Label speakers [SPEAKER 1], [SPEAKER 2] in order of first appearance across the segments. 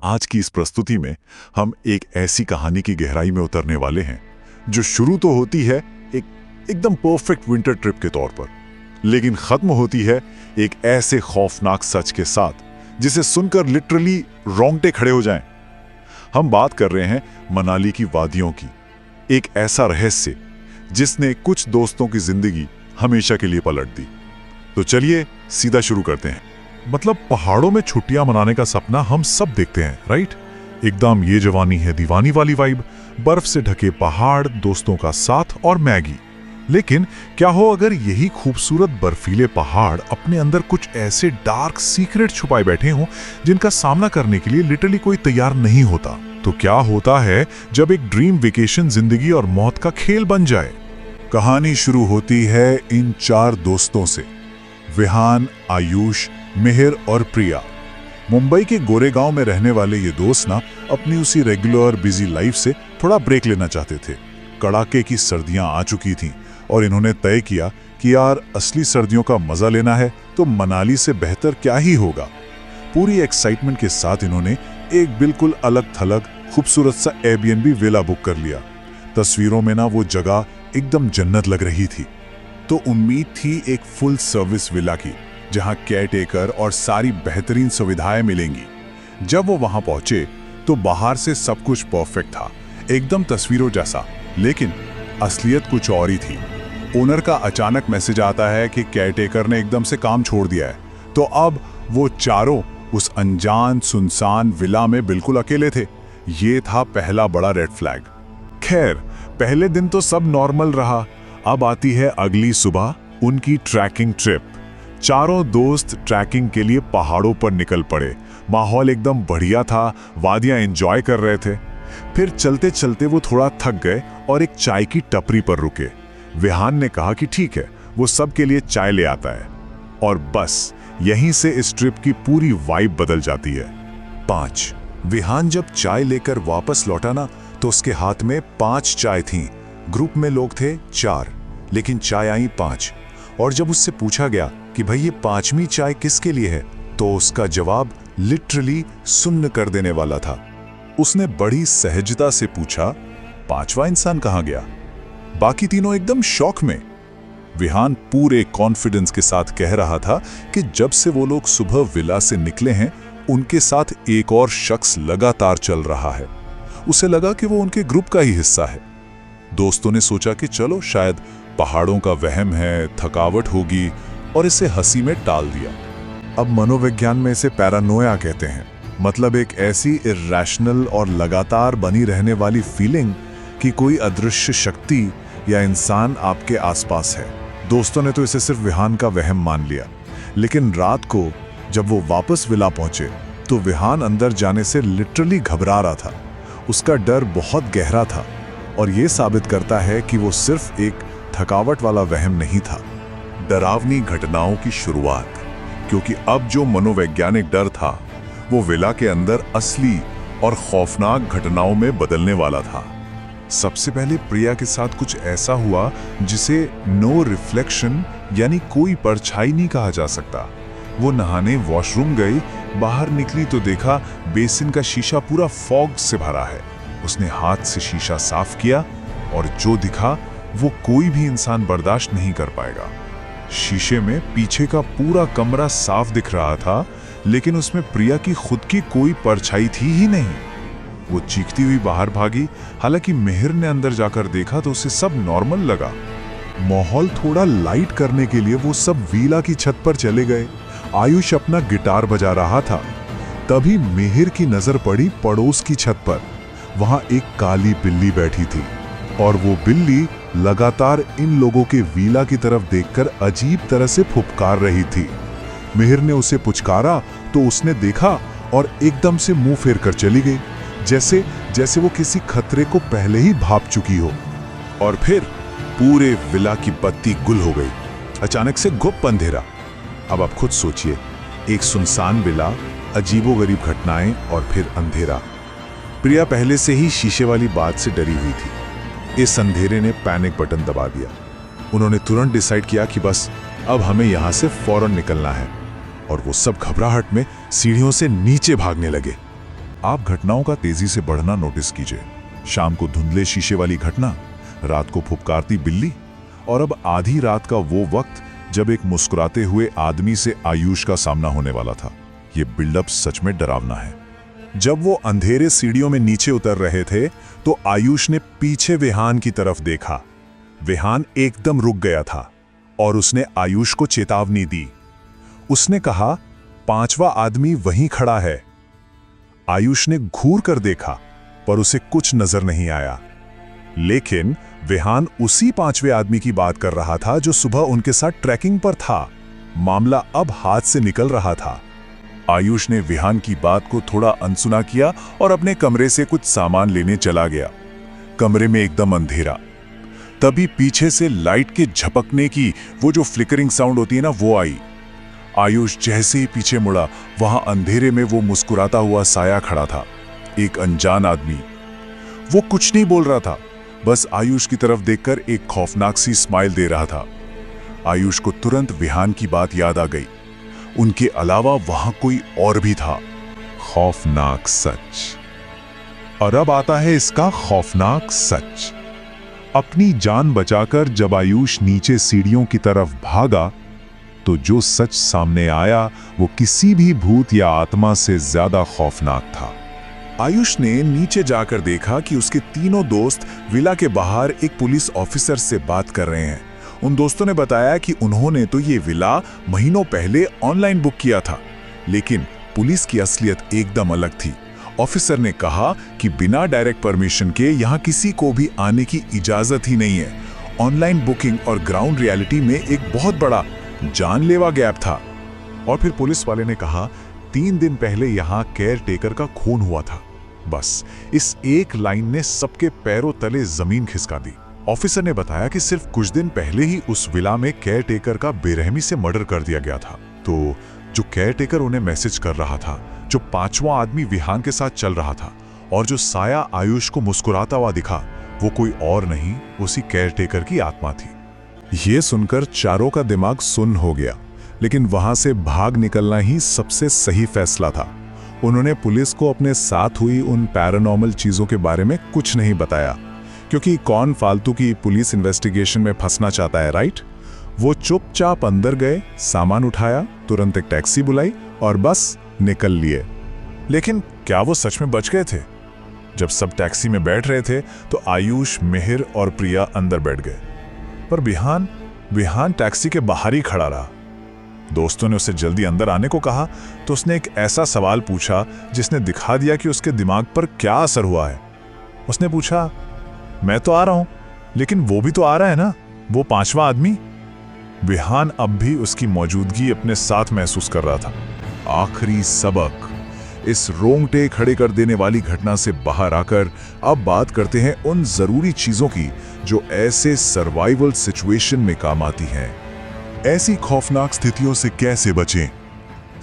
[SPEAKER 1] आज की इस प्रस्तुति में हम एक ऐसी कहानी की गहराई में उतरने वाले हैं जो शुरू तो होती है एकदम परफेक्ट विंटर ट्रिप के तौर पर, लेकिन खत्म होती है एक ऐसे खौफनाक सच के साथ जिसे सुनकर लिटरली रोंगटे खड़े हो जाएं। हम बात कर रहे हैं मनाली की वादियों की, एक ऐसा रहस्य जिसने कुछ दोस्तों की जिंदगी हमेशा के लिए पलट दी। तो चलिए सीधा शुरू करते हैं। मतलब पहाड़ों में छुट्टियां मनाने का सपना हम सब देखते हैं, राइट? एकदम ये जवानी है दीवानी वाली वाइब, बर्फ से ढके पहाड़, दोस्तों का साथ और मैगी। लेकिन क्या हो अगर यही खूबसूरत बर्फीले पहाड़ अपने अंदर कुछ ऐसे डार्क सीक्रेट छुपाए बैठे हों जिनका सामना करने के लिए लिटरली कोई तैयार नहीं होता? तो क्या होता है जब एक ड्रीम वेकेशन जिंदगी और मौत का खेल बन जाए? कहानी शुरू होती है इन 4 दोस्तों से, विहान, आयुष, मिहिर और प्रिया। मुंबई के गोरेगांव में रहने वाले ये दोस्त ना अपनी उसी रेगुलर बिजी लाइफ से थोड़ा ब्रेक लेना चाहते थे। कड़ाके की सर्दियां आ चुकी थीं और इन्होंने तय किया कि यार असली सर्दियों का मजा लेना है तो मनाली से बेहतर क्या ही होगा। पूरी एक्साइटमेंट के साथ इन्होंने एक बिल्कुल अलग थलग खूबसूरत सा एयरबीएनबी विला बुक कर लिया। तस्वीरों में ना वो जगह एकदम जन्नत लग रही थी। तो उम्मीद थी एक फुल सर्विस विला की, जहां केयरटेकर और सारी बेहतरीन सुविधाएं मिलेंगी। जब वो वहां पहुंचे तो बाहर से सब कुछ परफेक्ट था, एकदम तस्वीरों जैसा, लेकिन असलियत कुछ और ही थी। ओनर का अचानक मैसेज आता है कि केयरटेकर ने एकदम से काम छोड़ दिया है। तो अब वो चारों उस अनजान सुनसान विला में बिल्कुल अकेले थे। ये था पहला बड़ा रेड फ्लैग। खैर, पहले दिन तो सब नॉर्मल रहा। अब आती है अगली सुबह, उनकी ट्रैकिंग ट्रिप। चारों दोस्त ट्रैकिंग के लिए पहाड़ों पर निकल पड़े। माहौल एकदम बढ़िया था, वादियां एंजॉय कर रहे थे। फिर चलते चलते वो थोड़ा थक गए और एक चाय की टपरी पर रुके। विहान ने कहा कि ठीक है, वो सबके लिए चाय ले आता है। और बस यहीं से इस ट्रिप की पूरी वाइब बदल जाती है। 5 विहान जब चाय लेकर वापस लौटा ना तो उसके हाथ में 5 चाय थीं। ग्रुप में लोग थे 4, लेकिन चाय आई 5। और जब उससे पूछा गया कि भाई ये 5वीं चाय किसके लिए है, तो उसका जवाब लिटरली सुन्न कर देने वाला था। उसने बड़ी सहजता से पूछा, 5वां इंसान कहां गया? बाकी तीनों एकदम शॉक में। विहान पूरे कॉन्फिडेंस के साथ कह रहा था कि जब से वो लोग सुबह विला से निकले हैं, उनके साथ एक और शख्स लगातार चल रहा है। उसे लगा कि वो उनके ग्रुप का ही हिस्सा है। दोस्तों ने सोचा कि चलो शायद पहाड़ों का वहम है, थकावट होगी, और इसे हंसी में टाल दिया। अब मनोविज्ञान में इसे पैरानोया कहते हैं। मतलब एक ऐसी इर्रेशनल और लगातार बनी रहने वाली फीलिंग कि कोई अदृश्य शक्ति या इंसान आपके आसपास है। दोस्तों ने तो इसे सिर्फ विहान का वहम मान लिया। लेकिन रात को जब वो वापस विला पहुंचे तो विहान अंदर जाने से लिटरली घबरा रहा था। उसका डर बहुत गहरा था और ये साबित करता है कि वो सिर्फ एक थकावट वाला वहम नहीं था। डरावनी घटनाओं की शुरुआत, क्योंकि अब जो मनोवैज्ञानिक डर था वो विला के अंदर असली और खौफनाक घटनाओं में बदलने वाला था। सबसे पहले प्रिया के साथ कुछ ऐसा हुआ जिसे नो रिफ्लेक्शन यानी कोई परछाई नहीं कहा जा सकता। वो नहाने वॉशरूम गई, बाहर निकली तो देखा बेसिन का शीशा पूरा फॉग से भरा है। उसने हाथ से शीशा साफ किया और जो दिखा वो कोई भी इंसान बर्दाश्त नहीं कर पाएगा। शीशे में पीछे का पूरा कमरा साफ दिख रहा था, लेकिन उसमें प्रिया की खुद की कोई परछाई थी ही नहीं। वो चीखती हुई बाहर भागी। हालांकि मिहिर ने अंदर जाकर देखा तो उसे सब नॉर्मल लगा। माहौल थोड़ा लाइट करने के लिए वो सब विला की छत पर चले गए। आयुष अपना गिटार बजा रहा था। तभी मिहिर की नजर पड़ी पड़ोस की छत पर। वहां एक काली बिल्ली बैठी थी और वो बिल्ली लगातार इन लोगों के विला की तरफ देखकर अजीब तरह से फुफकार रही थी। मिहिर ने उसे पुचकारा तो उसने देखा और एकदम से मुंह फेर कर चली गई, जैसे वो किसी खतरे को पहले ही भाप चुकी हो। और फिर पूरे विला की बत्ती गुल हो गई। अचानक से गुप्त अंधेरा। अब आप खुद सोचिए, एक सुनसान विला, अजीबोगरीब घटनाएं और फिर अंधेरा। प्रिया पहले से ही शीशे वाली बात से डरी हुई थी। इस अंधेरे ने पैनिक बटन दबा दिया। उन्होंने तुरंत डिसाइड किया कि बस अब हमें यहां से फौरन निकलना है। और वो सब घबराहट में सीढ़ियों से नीचे भागने लगे। आप घटनाओं का तेजी से बढ़ना नोटिस कीजिए। शाम को धुंधले शीशे वाली घटना, रात को फुफकारती बिल्ली, और अब आधी रात का वो वक्त जब एक मुस्कुराते हुए आदमी से आयुष का सामना होने वाला था। ये बिल्डअप सच में डरावना है। जब वो अंधेरे सीढ़ियों में नीचे उतर रहे थे तो आयुष ने पीछे विहान की तरफ देखा। विहान एकदम रुक गया था और उसने आयुष को चेतावनी दी। उसने कहा, 5वां आदमी वहीं खड़ा है। आयुष ने घूर कर देखा पर उसे कुछ नजर नहीं आया। लेकिन विहान उसी 5वें आदमी की बात कर रहा था जो सुबह उनके साथ ट्रैकिंग पर था। मामला अब हाथ से निकल रहा था। आयुष ने विहान की बात को थोड़ा अनसुना किया और अपने कमरे से कुछ सामान लेने चला गया। कमरे में एकदम अंधेरा। तभी पीछे से लाइट के झपकने की वो जो फ्लिकरिंग साउंड होती है ना, वो आई। आयुष जैसे ही पीछे मुड़ा, वहां अंधेरे में वो मुस्कुराता हुआ साया खड़ा था, एक अनजान आदमी। वो कुछ नहीं बोल रहा था, बस आयुष की तरफ देखकर एक खौफनाक सी स्माइल दे रहा था। आयुष को तुरंत विहान की बात याद आ गई। उनके अलावा वहां कोई और भी था। खौफनाक सच। और अब आता है इसका खौफनाक सच। अपनी जान बचाकर जब आयुष नीचे सीढ़ियों की तरफ भागा तो जो सच सामने आया वो किसी भी भूत या आत्मा से ज्यादा खौफनाक था। आयुष ने नीचे जाकर देखा कि उसके तीनों दोस्त विला के बाहर एक पुलिस ऑफिसर से बात कर रहे हैं। उन दोस्तों ने बताया कि उन्होंने तो ये विला महीनों पहले ऑनलाइन बुक किया था, लेकिन पुलिस की असलियत एकदम अलग थी। ऑफिसर ने कहा कि बिना डायरेक्ट परमिशन के यहाँ किसी को भी आने की इजाजत ही नहीं है। ऑनलाइन बुकिंग और ग्राउंड रियलिटी में एक बहुत बड़ा जानलेवा गैप था। और फिर पुलिस वाले ने कहा, 3 दिन पहले यहाँ केयर टेकर का खून हुआ था। बस इस एक लाइन ने सबके पैरों तले जमीन खिसका दी। ऑफिसर ने बताया कि सिर्फ कुछ दिन पहले ही उस विला में केयर टेकर का बेरहमी से मर्डर कर दिया गया था। तो जो केयर टेकर उन्हें मैसेज कर रहा था, जो 5वां आदमी विहान के साथ चल रहा था और जो साया आयुष को मुस्कुराता हुआ दिखा, वो कोई और नहीं, उसी केयर टेकर की आत्मा थी। ये सुनकर चारों का दिमाग सुन्न हो गया, लेकिन वहां से भाग निकलना ही सबसे सही फैसला था। उन्होंने पुलिस को अपने साथ हुई उन पैरानॉर्मल चीजों के बारे में कुछ नहीं बताया, क्योंकि कौन फालतू की पुलिस इन्वेस्टिगेशन में फंसना चाहता है, राइट? वो चुपचाप अंदर गए, सामान उठाया, तुरंत एक टैक्सी बुलाई और बस निकल लिए। लेकिन क्या वो सच में बच गए थे? जब सब टैक्सी में बैठ रहे थे तो आयुष, मिहिर और प्रिया अंदर बैठ गए, पर विहान टैक्सी के बाहर ही खड़ा रहा। दोस्तों ने उसे जल्दी अंदर आने को कहा तो उसने एक ऐसा सवाल पूछा जिसने दिखा दिया कि उसके दिमाग पर क्या असर हुआ है। उसने पूछा, मैं तो आ रहा हूं, लेकिन वो भी तो आ रहा है ना, वो 5वां आदमी? विहान अब भी उसकी मौजूदगी अपने साथ महसूस कर रहा था। आखिरी सबक। इस रोंगटे खड़े कर देने वाली घटना से बाहर आकर अब बात करते हैं उन जरूरी चीजों की जो ऐसे सर्वाइवल सिचुएशन में काम आती हैं। ऐसी खौफनाक स्थितियों से कैसे बचें?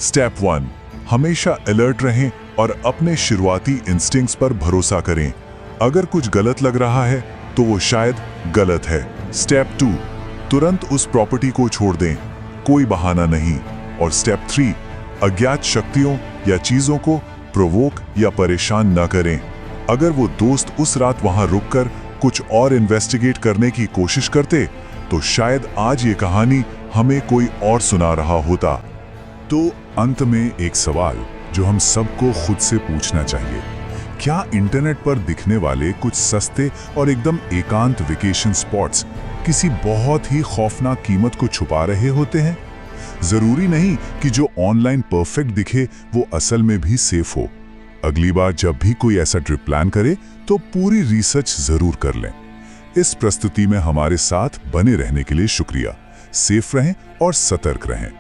[SPEAKER 1] स्टेप 1, हमेशा अलर्ट रहें और अपने शुरुआती इंस्टिंक्ट्स पर भरोसा करें। अगर कुछ गलत लग रहा है तो वो शायद गलत है। स्टेप 2, तुरंत उस प्रॉपर्टी को छोड़ दें, कोई बहाना नहीं। और स्टेप 3, अज्ञात शक्तियों या चीजों को प्रोवोक या परेशान न करें। अगर वो दोस्त उस रात वहां रुककर कुछ और इन्वेस्टिगेट करने की कोशिश करते तो शायद आज ये कहानी हमें कोई और सुना रहा होता। तो अंत में एक सवाल जो हम सबको खुद से पूछना चाहिए, क्या इंटरनेट पर दिखने वाले कुछ सस्ते और एकदम एकांत वेकेशन स्पॉट्स किसी बहुत ही खौफनाक कीमत को छुपा रहे होते हैं? जरूरी नहीं कि जो ऑनलाइन परफेक्ट दिखे वो असल में भी सेफ हो। अगली बार जब भी कोई ऐसा ट्रिप प्लान करे तो पूरी रिसर्च जरूर कर लें। इस प्रस्तुति में हमारे साथ बने रहने के लिए शुक्रिया। सेफ रहें और सतर्क रहें।